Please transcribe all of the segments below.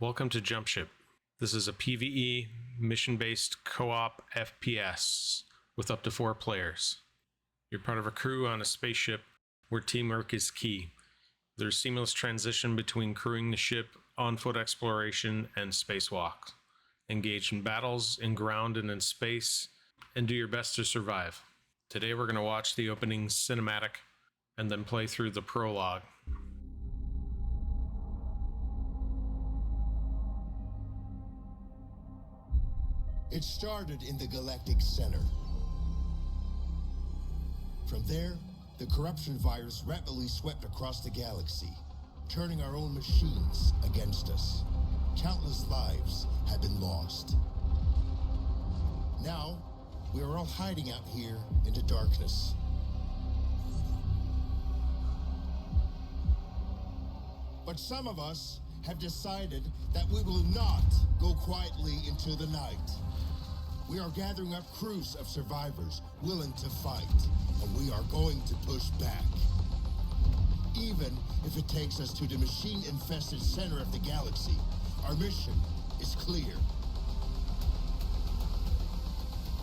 Welcome to Jump Ship. This is a PvE, mission-based co-op FPS with up to 4 players. You're part of a crew on a spaceship where teamwork is key. There's seamless transition between crewing the ship, on-foot exploration, and spacewalks. Engage in battles, in ground and in space, and do your best to survive. Today we're going to watch the opening cinematic and then play through the prologue. It started in the galactic center. From there, the corruption virus rapidly swept across the galaxy, turning our own machines against us. Countless lives have been lost. Now, we are all hiding out here in the darkness. But some of us have decided that we will not go quietly into the night. We are gathering up crews of survivors willing to fight, and we are going to push back. Even if it takes us to the machine-infested center of the galaxy, our mission is clear.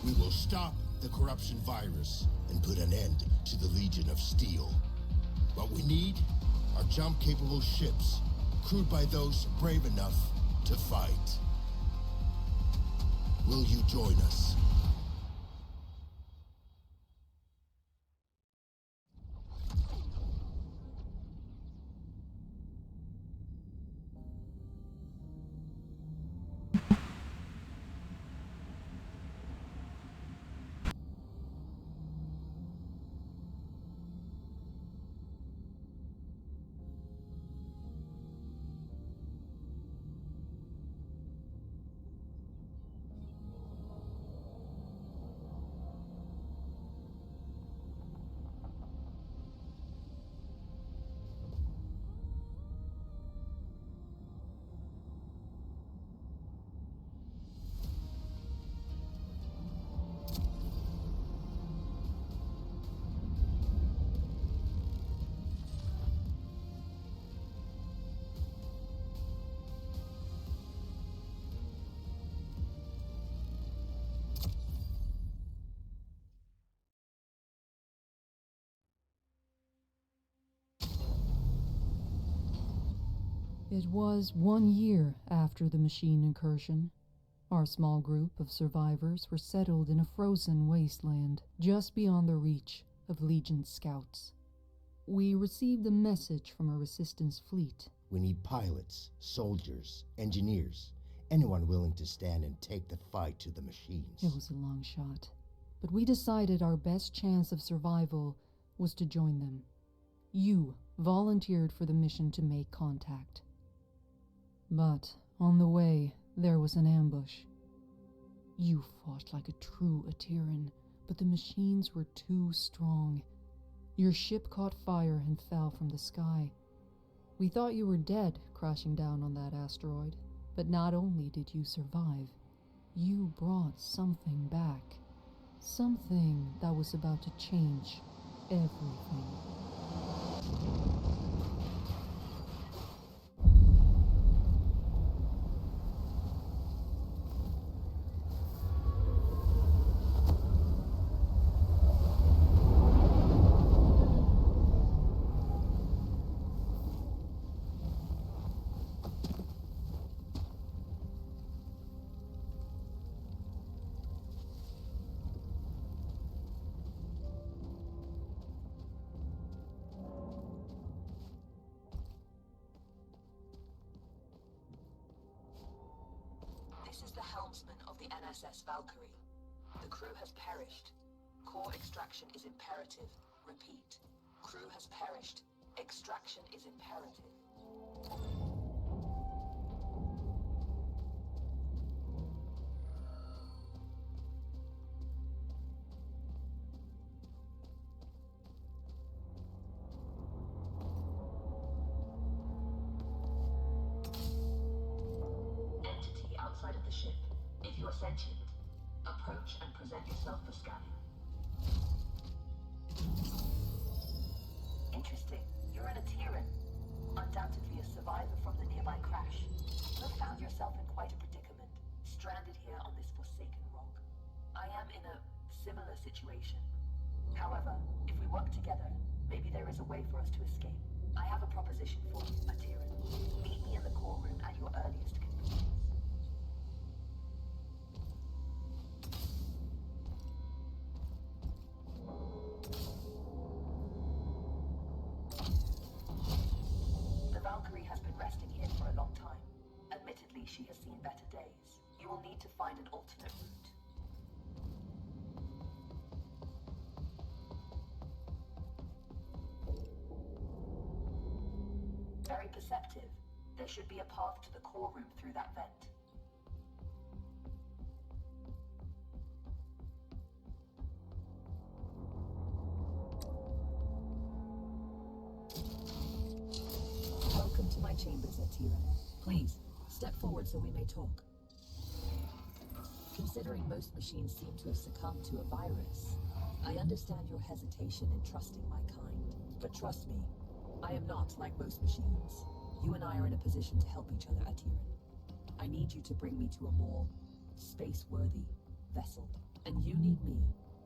We will stop the corruption virus and put an end to the Legion of Steel. What we need are jump-capable ships, crewed by those brave enough to fight. Will you join us? It was 1 year after the machine incursion. Our small group of survivors were settled in a frozen wasteland just beyond the reach of Legion scouts. We received a message from a resistance fleet. We need pilots, soldiers, engineers, anyone willing to stand and take the fight to the machines. It was a long shot, but we decided our best chance of survival was to join them. You volunteered for the mission to make contact. But on the way, there was an ambush. You fought like a true Atiran, but the machines were too strong. Your ship caught fire and fell from the sky. We thought you were dead, crashing down on that asteroid. But not only did you survive, you brought something back. Something that was about to change everything. This is the helmsman of the NSS Valkyrie. The crew has perished. Core extraction is imperative. Repeat. Crew has perished. Extraction is imperative. Entity outside of the ship. If you are sentient, approach and present yourself for scanning. Interesting. You're an Atiran. Undoubtedly a survivor from the nearby crash. The stranded here on this forsaken rock. I am in a similar situation. However, if we work together, maybe there is a way for us to escape. I have a proposition for you, Atiran. Meet me in the core room at your earliest convenience. The Valkyrie has been resting here for a long time. Admittedly, she has seen better days. You will need to find an alternate route. Very perceptive. There should be a path to the core room through that vent. Welcome to my chambers, Atiran. Please, step forward so we may talk. Considering most machines seem to have succumbed to a virus, I understand your hesitation in trusting my kind. But trust me, I am not like most machines. You and I are in a position to help each other, Atiran. I need you to bring me to a more space-worthy vessel. And you need me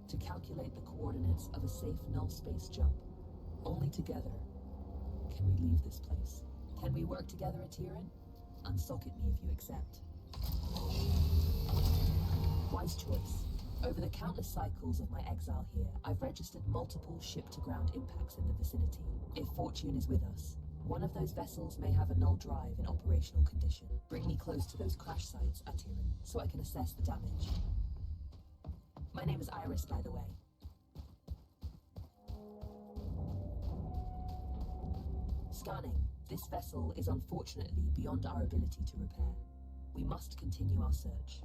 to calculate the coordinates of a safe null space jump. Only together can we leave this place. Can we work together, Atiran? Unsocket me if you accept. Wise choice. Over the countless cycles of my exile here, I've registered multiple ship-to-ground impacts in the vicinity. If fortune is with us, one of those vessels may have a null drive in operational condition. Bring me close to those crash sites, Atiran, so I can assess the damage. My name is Iris, by the way. Scanning. This vessel is unfortunately beyond our ability to repair. We must continue our search.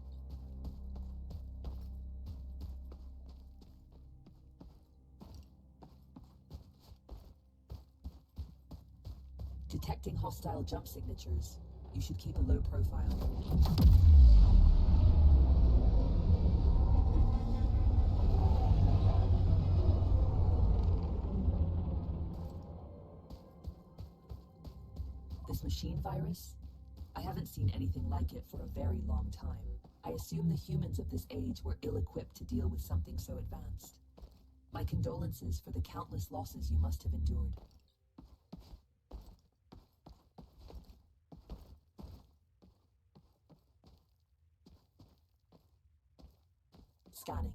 Detecting hostile jump signatures. You should keep a low profile. This machine virus? I haven't seen anything like it for a very long time. I assume the humans of this age were ill-equipped to deal with something so advanced. My condolences for the countless losses you must have endured. Scanning.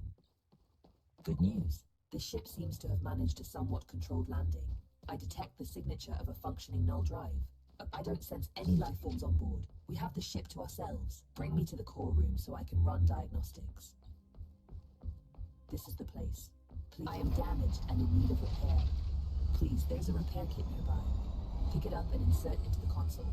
Good news. The ship seems to have managed a somewhat controlled landing. I detect the signature of a functioning null drive. I don't sense any life forms on board. We have the ship to ourselves. Bring me to the core room so I can run diagnostics. This is the place. Please. I am damaged and in need of repair. Please, there's a repair kit nearby. Pick it up and insert into the console.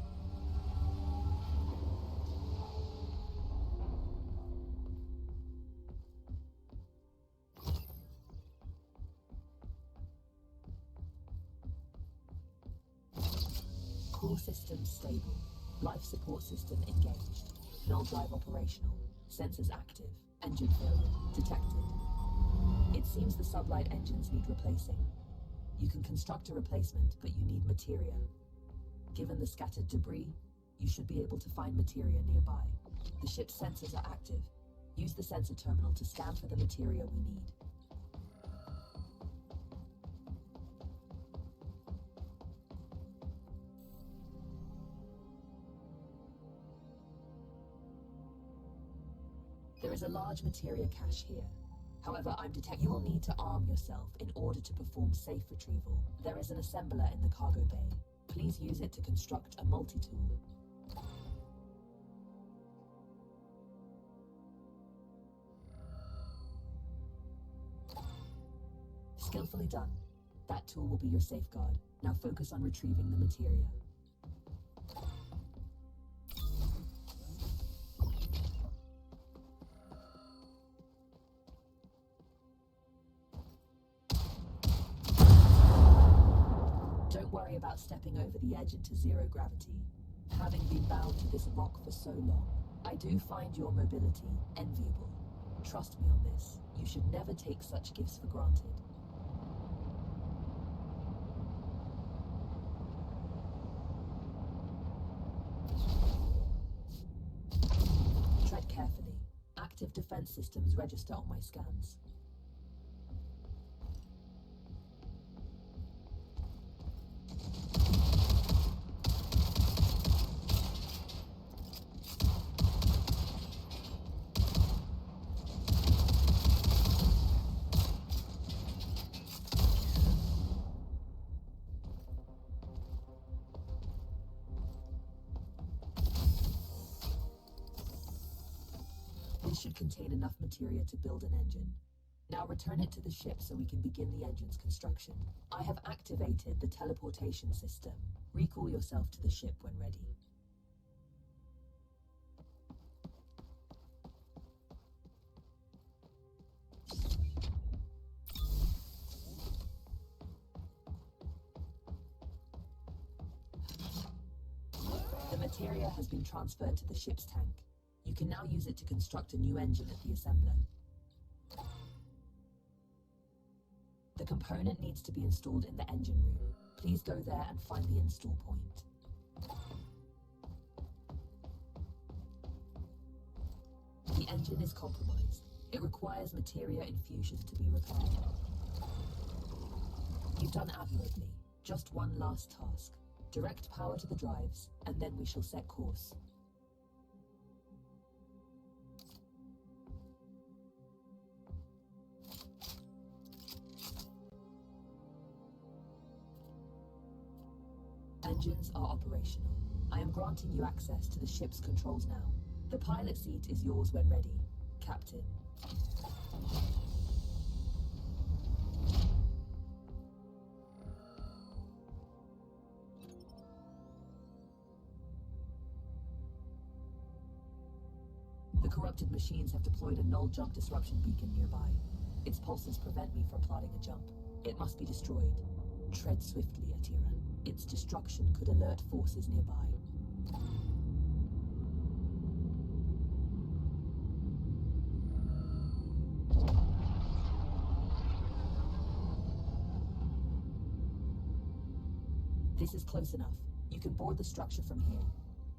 Core system stable. Life support system engaged. Null drive operational. Sensors active. Engine failure detected. It seems the sublight engines need replacing. You can construct a replacement, but you need materia. Given the scattered debris, you should be able to find materia nearby. The ship's sensors are active. Use the sensor terminal to scan for the materia we need. There is a large materia cache here. However, I'm detecting you will need to arm yourself in order to perform safe retrieval. There is an assembler in the cargo bay. Please use it to construct a multi-tool. Skillfully done. That tool will be your safeguard. Now focus on retrieving the materia. Don't worry about stepping over the edge into zero gravity. Having been bound to this rock for so long, I do find your mobility enviable. Trust me on this. You should never take such gifts for granted. Tread carefully. Primitive defense systems register on my scans. This should contain enough materia to build an engine. Now return it to the ship so we can begin the engine's construction. I have activated the teleportation system. Recall yourself to the ship when ready. The materia has been transferred to the ship's tank. You can now use it to construct a new engine at the assembler. The component needs to be installed in the engine room. Please go there and find the install point. The engine is compromised. It requires materia infusion to be repaired. You've done admirably. Just one last task. Direct power to the drives, and then we shall set course. Engines are operational. I am granting you access to the ship's controls now. The pilot seat is yours when ready, Captain. The corrupted machines have deployed a null jump disruption beacon nearby. Its pulses prevent me from plotting a jump. It must be destroyed. Tread swiftly, Atira. Its destruction could alert forces nearby. This is close enough. You can board the structure from here.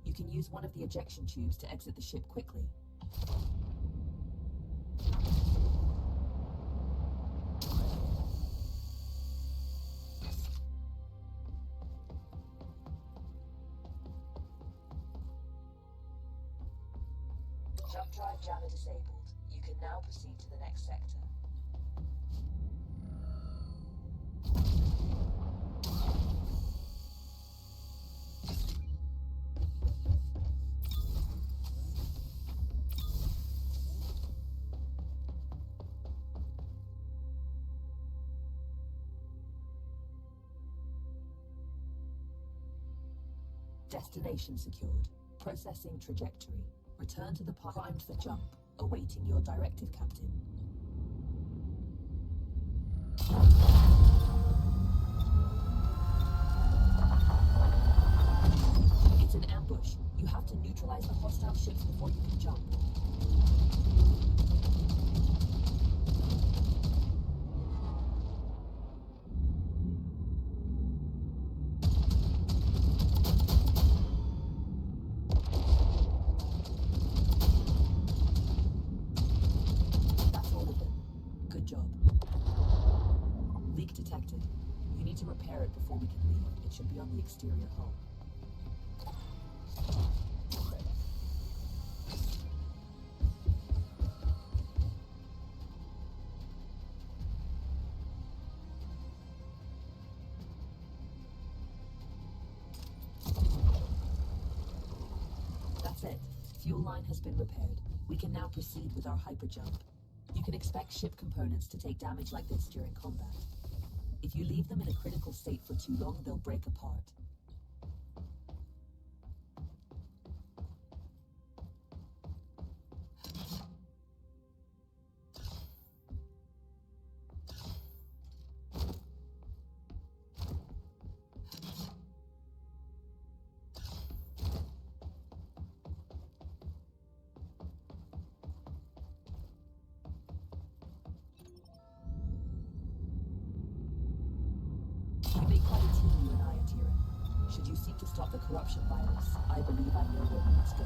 You can use one of the ejection tubes to exit the ship quickly. Jump drive jammer disabled. You can now proceed to the next sector. Destination secured. Processing trajectory. Return to the primed for jump. Awaiting your directive, Captain. It's an ambush. You have to neutralize the hostile ships before you can jump. Should be on the exterior hull. That's it. Fuel line has been repaired. We can now proceed with our hyperjump. You can expect ship components to take damage like this during combat. If you leave them in a critical state for too long, they'll break apart. We make quite a team, you and I, Atira. Should you seek to stop the corruption virus, I believe I know where we must go.